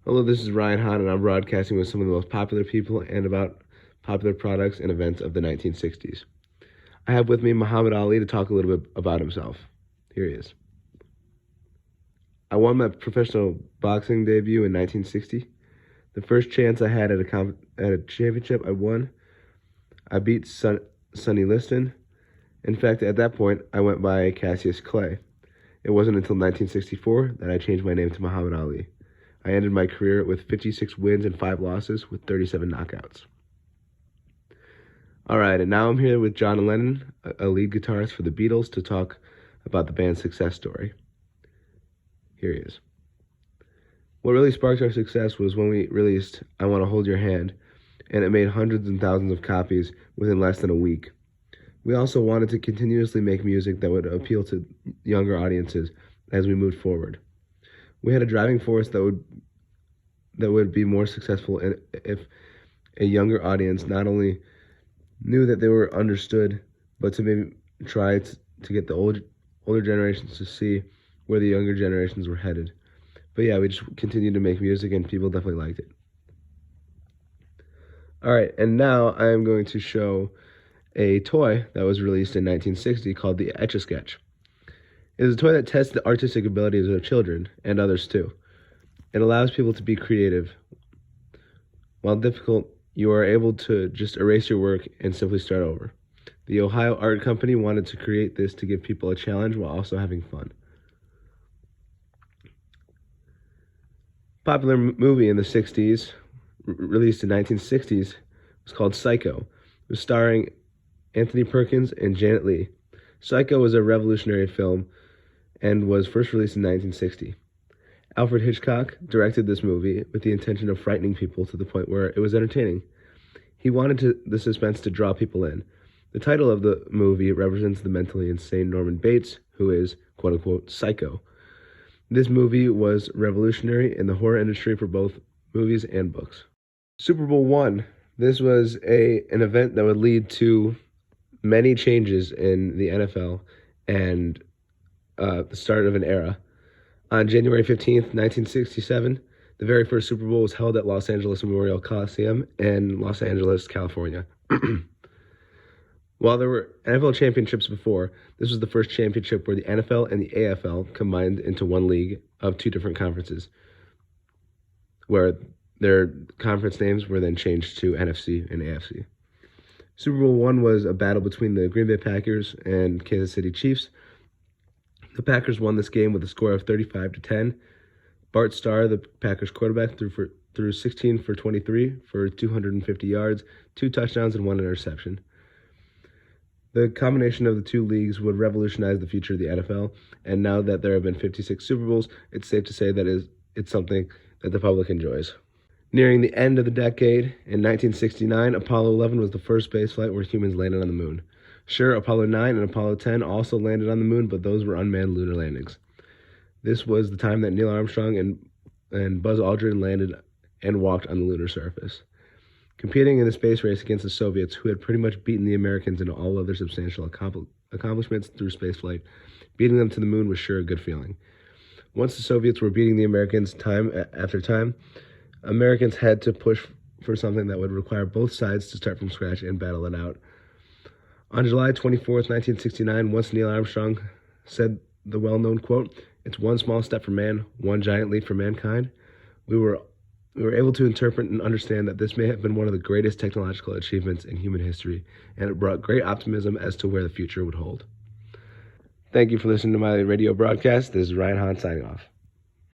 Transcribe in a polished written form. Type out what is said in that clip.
Hello, this is Ryan Hahn, and I'm broadcasting with some of the most popular people and about popular products and events of the 1960s. I have with me Muhammad Ali to talk a little bit about himself. Here he is. I won my professional boxing debut in 1960. The first chance I had at a championship, I won. I beat Sonny Liston. In fact, at that point, I went by Cassius Clay. It wasn't until 1964 that I changed my name to Muhammad Ali. I ended my career with 56 wins and 5 losses with 37 knockouts. All right, and now I'm here with John Lennon, a lead guitarist for the Beatles, to talk about the band's success story. Here he is. What really sparked our success was when we released I Want to Hold Your Hand, and it made hundreds and thousands of copies within less than a week. We also wanted to continuously make music that would appeal to younger audiences as we moved forward. We had a driving force that would be more successful if a younger audience not only knew that they were understood, but to maybe try to get the older generations to see where the younger generations were headed. But yeah, we just continued to make music, and people definitely liked it. All right, and now I am going to show a toy that was released in 1960 called the Etch-a-Sketch. It is a toy that tests the artistic abilities of children and others too. It allows people to be creative. While difficult, you are able to just erase your work and simply start over. The Ohio Art Company wanted to create this to give people a challenge while also having fun. Popular movie in the 60s, released in 1960s, was called Psycho. It was starring Anthony Perkins and Janet Leigh. Psycho was a revolutionary film and was first released in 1960. Alfred Hitchcock directed this movie with the intention of frightening people to the point where it was entertaining. He wanted the suspense to draw people in. The title of the movie represents the mentally insane Norman Bates, who is, quote-unquote, psycho. This movie was revolutionary in the horror industry for both movies and books. Super Bowl I. This was an event that would lead to many changes in the NFL and the start of an era. On January 15th, 1967, the very first Super Bowl was held at Los Angeles Memorial Coliseum in Los Angeles, California. While there were NFL championships before, this was the first championship where the NFL and the AFL combined into one league of two different conferences, where their conference names were then changed to NFC and AFC. Super Bowl I was a battle between the Green Bay Packers and Kansas City Chiefs. The Packers won this game with a score of 35-10. Bart Starr, the Packers quarterback, threw 16 for 23 for 250 yards, 2 touchdowns, and 1 interception. The combination of the two leagues would revolutionize the future of the NFL, and now that there have been 56 Super Bowls, it's safe to say that it's something that the public enjoys. Nearing the end of the decade, in 1969, Apollo 11 was the first spaceflight where humans landed on the moon. Sure, Apollo 9 and Apollo 10 also landed on the moon, but those were unmanned lunar landings. This was the time that Neil Armstrong and Buzz Aldrin landed and walked on the lunar surface. Competing in the space race against the Soviets, who had pretty much beaten the Americans in all other substantial accomplishments through spaceflight, beating them to the moon was sure a good feeling. Once the Soviets were beating the Americans time after time, Americans had to push for something that would require both sides to start from scratch and battle it out. On July 24th, 1969, once Neil Armstrong said the well-known quote, "It's one small step for man, one giant leap for mankind," we were able to interpret and understand that this may have been one of the greatest technological achievements in human history, and it brought great optimism as to where the future would hold. Thank you for listening to my radio broadcast. This is Ryan Hahn signing off.